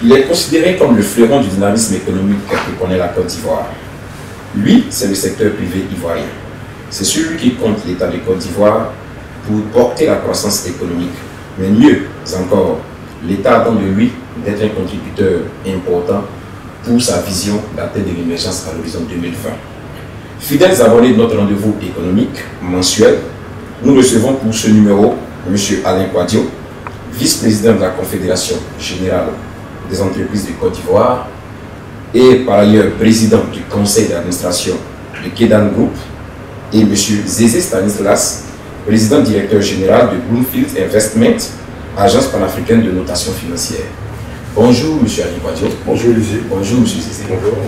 Il est considéré comme le fleuron du dynamisme économique que connaît la Côte d'Ivoire. Lui, c'est le secteur privé ivoirien. C'est celui qui compte l'État de Côte d'Ivoire pour porter la croissance économique. Mais mieux encore, l'État attend de lui d'être un contributeur important pour sa vision d'atteindre l'émergence à l'horizon 2020. Fidèles abonnés de notre rendez-vous économique mensuel, nous recevons pour ce numéro M. Alain Kouadio, vice-président de la Confédération générale des entreprises de Côte d'Ivoire et par ailleurs président du conseil d'administration de Kedan Group, et M. Zézé Stanislas, président directeur général de Bloomfield Investment, agence panafricaine de notation financière. Bonjour M. Alain Kouadio. Bonjour Olivier. Bonjour M. Zézé. Bonjour.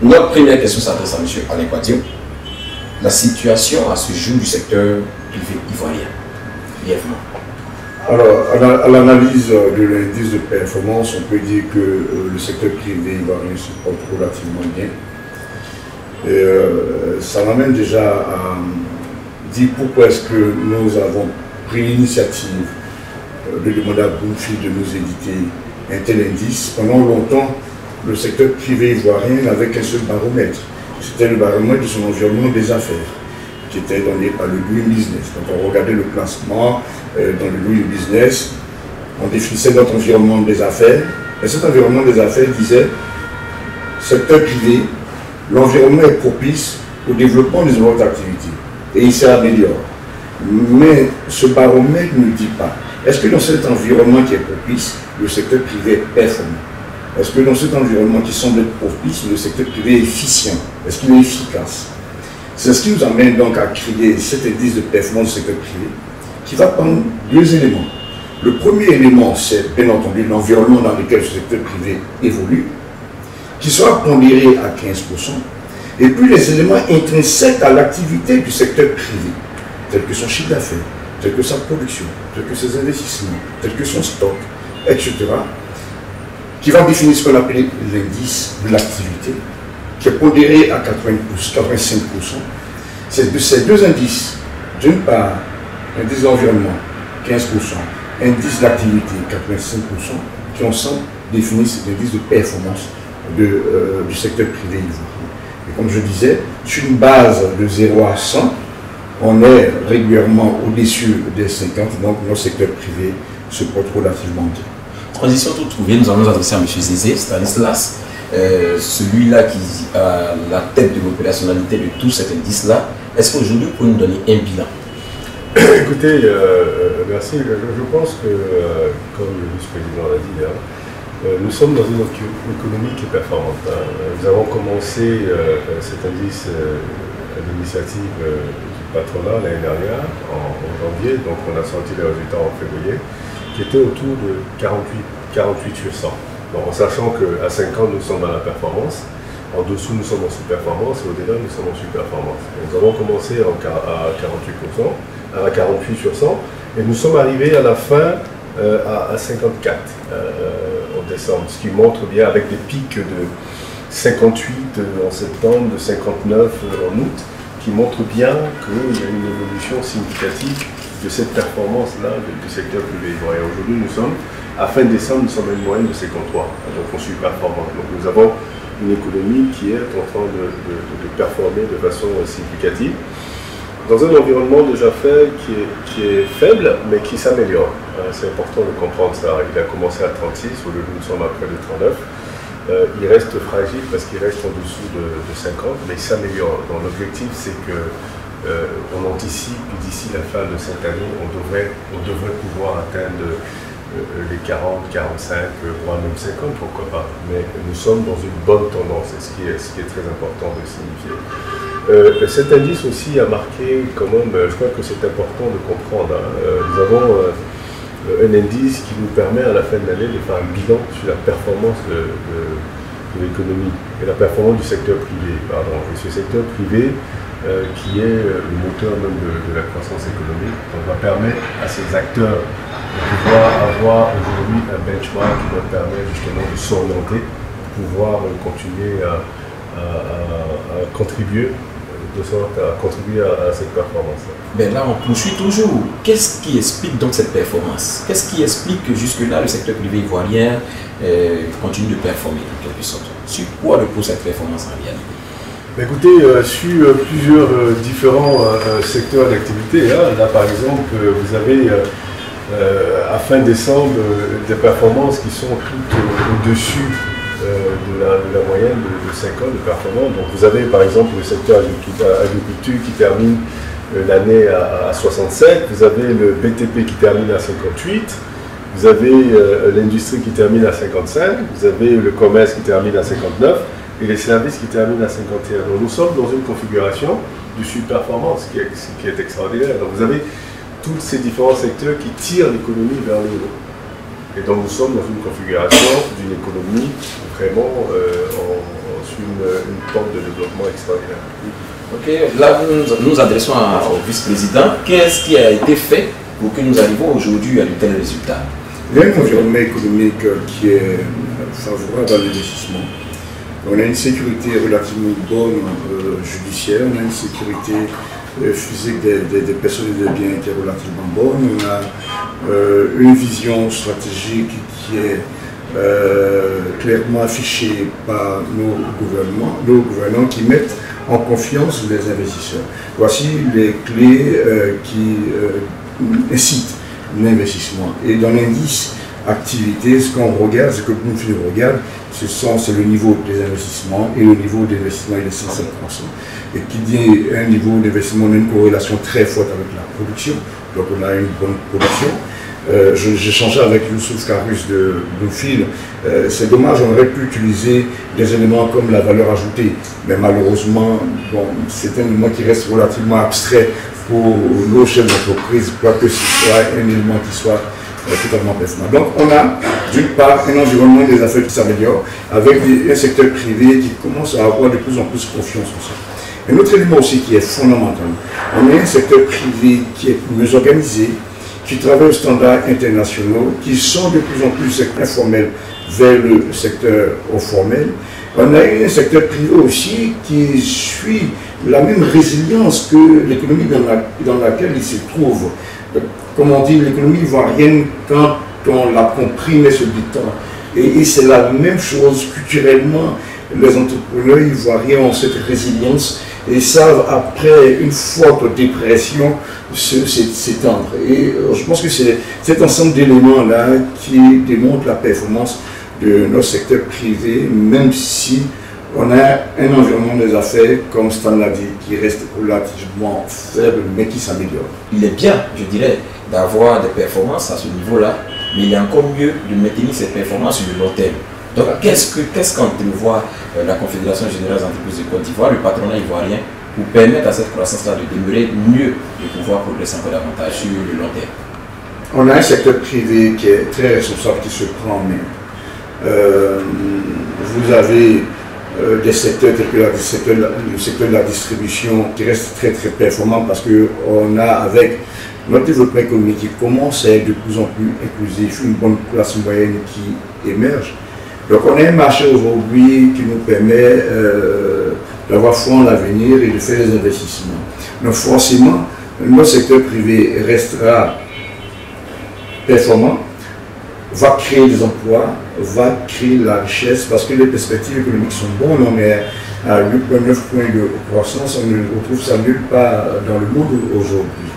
Notre première question s'adresse à M. Alain Kouadio. La situation à ce jour du secteur privé ivoirien, brièvement. Alors, à l'analyse de l'indice de performance, on peut dire que le secteur privé ivoirien se porte relativement bien. Et, ça m'amène déjà à dire pourquoi est-ce que nous avons pris l'initiative de demander à Bloomfield de nous éditer un tel indice. Pendant longtemps, le secteur privé ivoirien n'avait qu'un seul baromètre. C'était le baromètre de son environnement des affaires, qui était donné par le Doing Business. Quand on regardait le classement dans le Doing Business, on définissait notre environnement des affaires. Et cet environnement des affaires disait, secteur privé, l'environnement est propice au développement des autres activités. Et il s'améliore. Mais ce baromètre ne dit pas, est-ce que dans cet environnement qui est propice, le secteur privé est performant? Est-ce que dans cet environnement qui semble être propice, le secteur privé est efficient? Est-ce qu'il est efficace? C'est ce qui nous amène donc à créer cet indice de performance du secteur privé qui va prendre deux éléments. Le premier élément, c'est bien entendu l'environnement dans lequel ce secteur privé évolue, qui sera pondéré à 15%, et puis les éléments intrinsèques à l'activité du secteur privé, tels que son chiffre d'affaires, tels que sa production, tels que ses investissements, tels que son stock, etc., qui va définir ce qu'on appelle l'indice de l'activité, qui est pondéré à 85%. C'est de ces deux indices, d'une part, indice d'environnement, 15%, indice d'activité, 85%, qui ensemble définissent l'indice de performance du secteur privé ivoirien. Et comme je disais, sur une base de 0 à 100, on est régulièrement au-dessus des 50, donc notre secteur privé se porte relativement bien. Transition toute trouvée, nous allons nous adresser à M. Zézé Stanislas, celui-là qui a la tête de l'opérationnalité de tout cet indice-là. Est-ce qu'aujourd'hui, vous pouvez nous donner un bilan? Écoutez, merci. Je pense que, comme le vice-président l'a dit, nous sommes dans une économie qui est performante. Nous avons commencé cet indice à l'initiative du patronat l'année dernière, en janvier, donc on a sorti les résultats en février, qui était autour de 48 sur 100. Donc, en sachant qu'à 5 ans, nous sommes dans la performance, en dessous, nous sommes en sous-performance, et au-delà, nous sommes en super-performance. Nous avons commencé à 48%, à 48 sur 100, et nous sommes arrivés à la fin à 54 en décembre, ce qui montre bien, avec des pics de 58 en septembre, de 59 en août, qui montrent bien qu'il y a une évolution significative de cette performance-là du secteur privé ivoirien. Aujourd'hui, nous sommes, à fin décembre, nous sommes à une moyenne de 53, donc on suit performance. Donc nous avons une économie qui est en train de performer de façon significative, dans un environnement déjà fait qui est faible, mais qui s'améliore. C'est important de comprendre ça. Il a commencé à 36, aujourd'hui nous sommes à près de 39. Il reste fragile parce qu'il reste en dessous de 50, mais il s'améliore. Donc l'objectif, c'est que on anticipe que d'ici la fin de cette année, on devrait pouvoir atteindre les 40, 45, voire même 50, pourquoi pas. Mais nous sommes dans une bonne tendance, et ce qui est très important de signifier. Cet indice aussi a marqué quand même, je crois que c'est important de comprendre, nous avons un indice qui nous permet à la fin de l'année de faire un bilan sur la performance de l'économie et la performance du secteur privé. Pardon. Et ce secteur privé qui est le moteur même de la croissance économique, donc va permettre à ces acteurs de pouvoir avoir aujourd'hui un benchmark qui leur permet justement de s'orienter, pouvoir continuer à contribuer de sorte à contribuer à cette performance-là. Ben là, on poursuit toujours. Qu'est-ce qui explique donc cette performance? Qu'est-ce qui explique que jusque-là, le secteur privé ivoirien continue de performer en quelque sorte? Sur quoi repose cette performance en réalité? Écoutez, sur plusieurs différents secteurs d'activité, là par exemple, vous avez à fin décembre des performances qui sont toutes au-dessus de la moyenne de 5 ans de performance. Donc vous avez par exemple le secteur agriculture qui termine l'année à 67, vous avez le BTP qui termine à 58, vous avez l'industrie qui termine à 55, vous avez le commerce qui termine à 59, et les services qui terminent à 51. Donc nous sommes dans une configuration de surperformance qui est extraordinaire. Donc vous avez tous ces différents secteurs qui tirent l'économie vers le haut. Et donc nous sommes dans une configuration d'une économie vraiment sur une pente de développement extraordinaire. Ok, là nous nous adressons au vice-président. Qu'est-ce qui a été fait pour que nous arrivions aujourd'hui à de tels résultats? Il y a un environnement économique qui est favorable à l'investissement. On a une sécurité relativement bonne judiciaire, on a une sécurité physique des personnes et des biens qui est relativement bonne, on a une vision stratégique qui est clairement affichée par nos gouvernants qui mettent en confiance les investisseurs. Voici les clés qui incitent l'investissement. Et dans l'indice activité, ce qu'on regarde, ce que Bloomfield regarde, c'est le niveau des investissements, et le niveau d'investissement est de 105%. Et qui dit un niveau d'investissement, on a une corrélation très forte avec la production, donc on a une bonne production. J'ai changé avec Youssouf Karus de Bloomfield. C'est dommage, on aurait pu utiliser des éléments comme la valeur ajoutée, mais malheureusement, bon, c'est un élément qui reste relativement abstrait pour nos chefs d'entreprise, quoique ce soit un élément qui soit totalement performant. Donc on a d'une part un environnement des affaires qui s'améliore avec un secteur privé qui commence à avoir de plus en plus confiance en ça. Un autre élément aussi qui est fondamental, on a un secteur privé qui est mieux organisé, qui travaille aux standards internationaux, qui sont de plus en plus informels vers le secteur formel. On a un secteur privé aussi qui suit la même résilience que l'économie dans laquelle il se trouve. Comme on dit, l'économie ivoirienne, quand on la comprime, elle se détend. Et c'est la même chose culturellement. Les entrepreneurs ivoiriens ont cette résilience et savent, après une forte dépression, s'étendre. Et je pense que c'est cet ensemble d'éléments-là qui démontre la performance de notre secteur privé, même si on a un environnement des affaires, comme Stan l'a dit, qui reste relativement faible, mais qui s'améliore. Il est bien, je dirais, d'avoir des performances à ce niveau-là, mais il est encore mieux de maintenir ces performances sur le long terme. Donc, qu'est-ce qu'entrevoit la Confédération Générale des Entreprises de Côte d'Ivoire, le patronat ivoirien, pour permettre à cette croissance-là de demeurer mieux, de pouvoir progresser encore davantage sur le long terme? On a un secteur privé qui est très responsable, qui se prend en main. Vous avez des secteurs tels que le secteur de la distribution qui reste très très performant parce qu'on a, avec notre développement économique qui commence à être de plus en plus inclusif, une bonne classe moyenne qui émerge. Donc on a un marché aujourd'hui qui nous permet d'avoir foi en l'avenir et de faire des investissements. Donc forcément, notre secteur privé restera performant, va créer des emplois, va créer de la richesse parce que les perspectives économiques sont bonnes. On est à 8,9 points de croissance, on ne retrouve ça nulle part dans le monde aujourd'hui.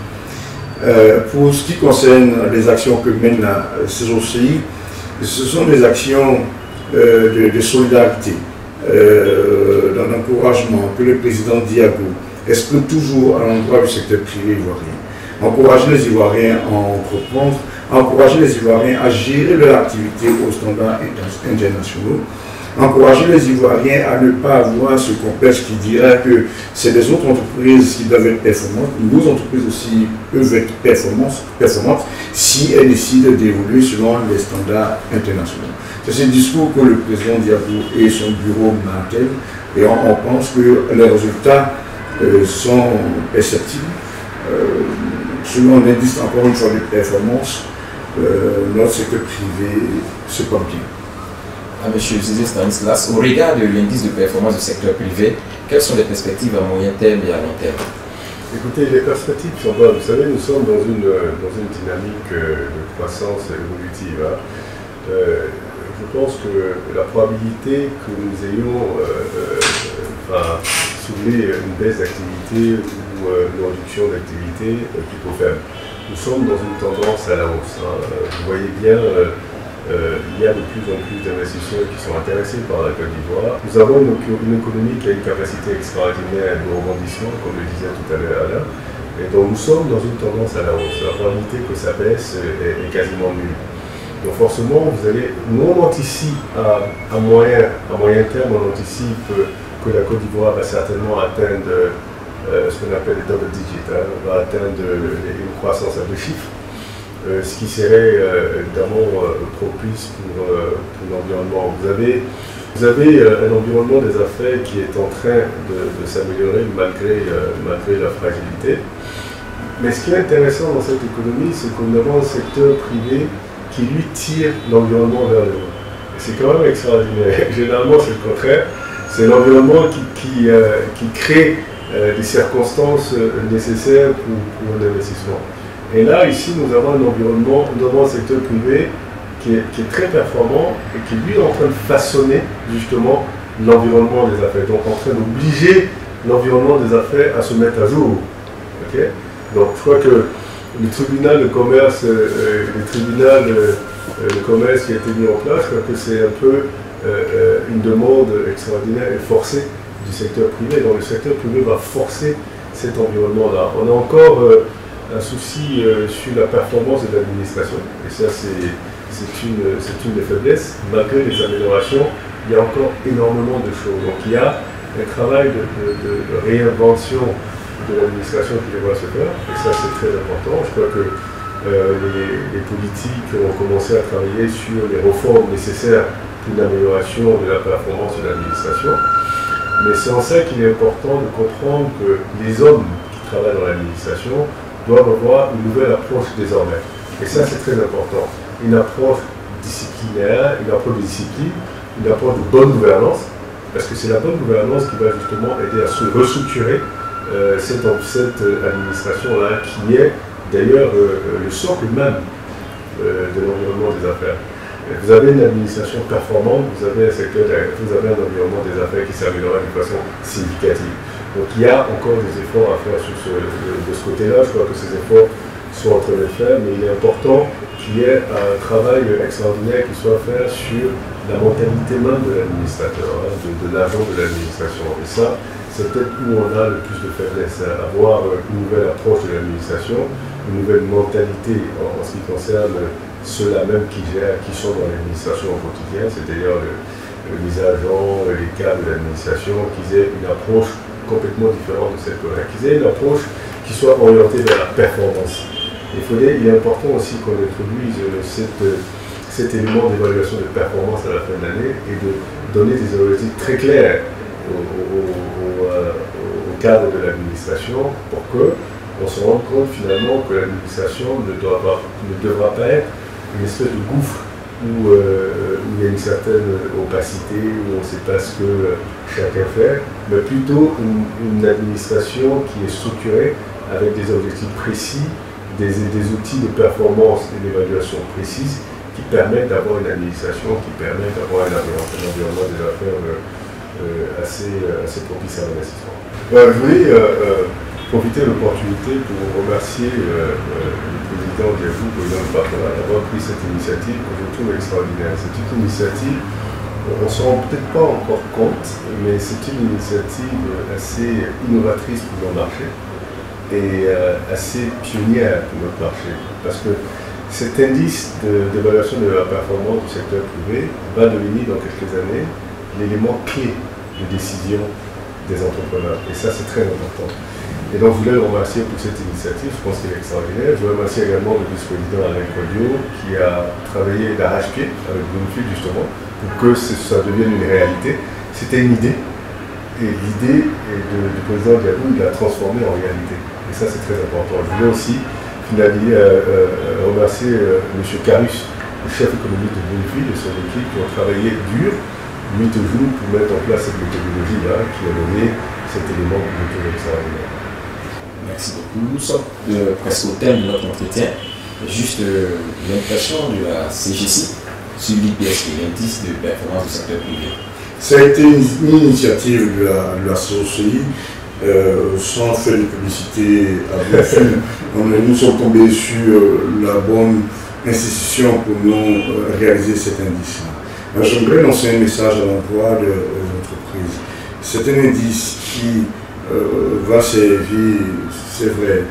Pour ce qui concerne les actions que mène la CESOCI, ce sont des actions de solidarité, d'un encouragement que le président Diago exprime toujours à l'endroit du secteur privé ivoirien. Encourager les Ivoiriens à entreprendre, encourager les Ivoiriens à gérer leur activité aux standards internationaux, encourager les Ivoiriens à ne pas avoir ce complexe qui dirait que c'est les autres entreprises qui doivent être performantes. Nos entreprises aussi peuvent être performantes si elles décident d'évoluer selon les standards internationaux. C'est ce discours que le président Diago et son bureau maintiennent et on pense que les résultats sont perceptibles. Selon l'indice, encore une fois, de performance, notre secteur privé se porte bien. à M. Zizé Stanislas, au regard de l'indice de performance du secteur privé, quelles sont les perspectives à moyen terme et à long terme? Écoutez, les perspectives sont bonnes. Vous savez, nous sommes dans une dynamique de croissance évolutive. Hein. Je pense que la probabilité que nous ayons soulevé une baisse d'activité ou une réduction d'activité est plutôt faible. Nous sommes dans une tendance à la hausse. Hein. Vous voyez bien, il y a de plus en plus d'investisseurs qui sont intéressés par la Côte d'Ivoire. Nous avons une économie qui a une capacité extraordinaire de rebondissement, comme le disait tout à l'heure Alain, et donc nous sommes dans une tendance à la hausse. La probabilité que ça baisse est quasiment nulle. Donc forcément, nous on anticipe à moyen terme, on anticipe que la Côte d'Ivoire va certainement atteindre ce qu'on appelle les double digits, hein, va atteindre une croissance à 2 chiffres. Ce qui serait évidemment propice pour l'environnement. Vous avez un environnement des affaires qui est en train de s'améliorer malgré la fragilité. Mais ce qui est intéressant dans cette économie, c'est qu'on a un secteur privé qui lui tire l'environnement vers le haut. C'est quand même extraordinaire. Généralement, c'est le contraire. C'est l'environnement qui crée des circonstances nécessaires pour l'investissement. Et là, ici, nous avons un environnement, nous avons un secteur privé qui est très performant et qui, lui, est en train de façonner, justement, l'environnement des affaires. Donc, en train d'obliger l'environnement des affaires à se mettre à jour. Okay? Donc, je crois que le tribunal de commerce, le commerce qui a été mis en place, je crois que c'est un peu une demande extraordinaire et forcée du secteur privé. Donc, le secteur privé va forcer cet environnement-là. On a encore un souci sur la performance de l'administration. Et ça, c'est une des faiblesses. Malgré les améliorations, il y a encore énormément de choses. Donc il y a un travail de réinvention de l'administration qui devra se faire. Et ça, c'est très important. Je crois que les politiques ont commencé à travailler sur les réformes nécessaires pour l'amélioration de la performance de l'administration. Mais c'est en ça qu'il est important de comprendre que les hommes qui travaillent dans l'administration doivent avoir une nouvelle approche désormais. Et ça, c'est très important. Une approche disciplinaire, une approche de discipline, une approche de bonne gouvernance, parce que c'est la bonne gouvernance qui va justement aider à se restructurer cette administration-là, qui est d'ailleurs le socle même de l'environnement des affaires. Vous avez une administration performante, vous avez un environnement des affaires qui s'améliore de façon significative. Donc il y a encore des efforts à faire de ce côté-là. Je crois que ces efforts sont en train de faire, mais il est important qu'il y ait un travail extraordinaire qui soit fait sur la mentalité même de l'administrateur, hein, de l'agent de l'administration. Et ça, c'est peut-être où on a le plus de faiblesse, hein, avoir une nouvelle approche de l'administration, une nouvelle mentalité en ce qui concerne ceux-là même qui sont dans l'administration au quotidien, c'est-à-dire les agents, les cadres de l'administration, qu'ils aient une approche complètement différente de cette là, qu'ils aient une approche qui soit orientée vers la performance. Il est important aussi qu'on introduise cet élément d'évaluation de performance à la fin de l'année et de donner des objectifs très clairs au cadre de l'administration pour qu'on se rende compte finalement que l'administration ne devra pas être une espèce de gouffre où il y a une certaine opacité, où on ne sait pas ce que chacun fait, mais plutôt une administration qui est structurée avec des objectifs précis, des outils de performance et d'évaluation précises qui permettent d'avoir une administration, qui permettent d'avoir un environnement des affaires assez propice à l'investissement. Je voulais profiter de l'opportunité pour remercier le président Diabou, le président du partenariat, d'avoir pris cette initiative que je trouve extraordinaire. C'est une initiative, on ne se rend peut-être pas encore compte, mais c'est une initiative assez innovatrice pour notre marché et assez pionnière pour notre marché. Parce que cet indice d'évaluation de la performance du secteur privé va devenir dans quelques années l'élément clé de décision des entrepreneurs. Et ça, c'est très important. Et donc, je voulais le remercier pour cette initiative, je pense qu'elle est extraordinaire. Je voulais remercier également le vice-président Alain Codio qui a travaillé d'arrache-pied avec Bloomfield justement pour que ça devienne une réalité. C'était une idée et l'idée du président Diabou, il l'a transformée en réalité. Et ça, c'est très important. Je voulais aussi remercier M. Carus le chef économique de Bloomfield et son équipe qui ont travaillé dur, nuit et jour, pour mettre en place cette méthodologie-là qui a donné cet élément de taux extraordinaire. Merci beaucoup. Nous sommes presque au terme de notre entretien. Juste l'impression de la CGC sur l'IPS, l'indice de performance du secteur privé. Ça a été une initiative de la COCI, sans faire de publicité à Bloomfield. Nous sommes tombés sur la bonne institution pour nous réaliser cet indice-là. J'aimerais lancer un message à l'emploi aux entreprises. C'est un indice qui va servir, c'est vrai,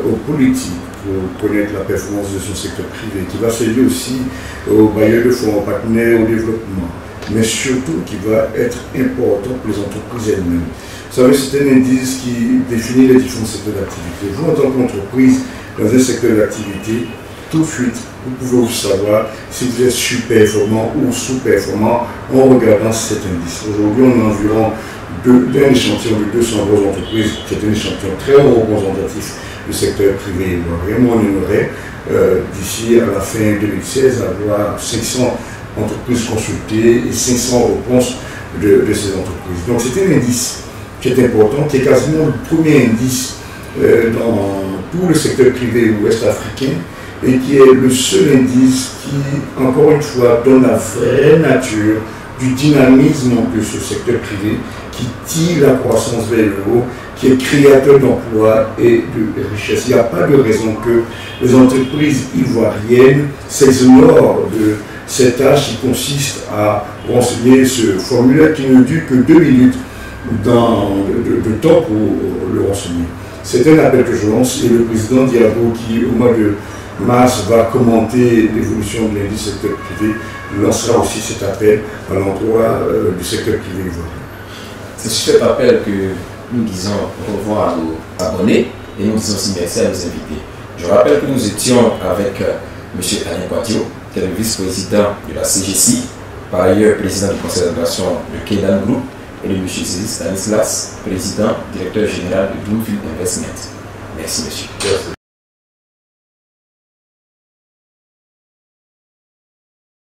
aux politiques pour connaître la performance de son secteur privé, qui va servir aussi aux bailleurs de fonds, aux partenaires au développement, mais surtout qui va être important pour les entreprises elles-mêmes. Vous savez, c'est un indice qui définit les différents secteurs d'activité. Vous, en tant qu'entreprise, dans un secteur d'activité, tout de suite, vous pouvez vous savoir si vous êtes surperformant ou sous-performant en regardant cet indice. Aujourd'hui, on a environ d'un échantillon de 200 grosses entreprises, qui est un échantillon très représentatif du secteur privé ivoirien. On aimerait, d'ici à la fin 2016, avoir 500 entreprises consultées et 500 réponses de ces entreprises. Donc c'est un indice qui est important, qui est quasiment le premier indice dans tout le secteur privé ouest africain et qui est le seul indice qui, encore une fois, donne la vraie nature du dynamisme de ce secteur privé, qui tire la croissance vers le haut, qui est créateur d'emplois et de richesses. Il n'y a pas de raison que les entreprises ivoiriennes s'exonèrent de cette tâche qui consiste à renseigner ce formulaire qui ne dure que 2 minutes de temps pour le renseigner. C'est un appel que je lance et le président Diabo, qui au mois de mars va commenter l'évolution de l'indice secteur privé, lancera aussi cet appel à l'endroit du secteur privé ivoirien. C'est sur cet appel que nous disons au revoir à nos abonnés et nous disons aussi merci à nos invités. Je rappelle que nous étions avec M. Alain Quatio, qui est le vice-président de la CGC, par ailleurs président du conseil d'administration de Kedan Group, et de M. Stanislas, président, directeur général de Bloomfield Investment. Merci, monsieur. Merci.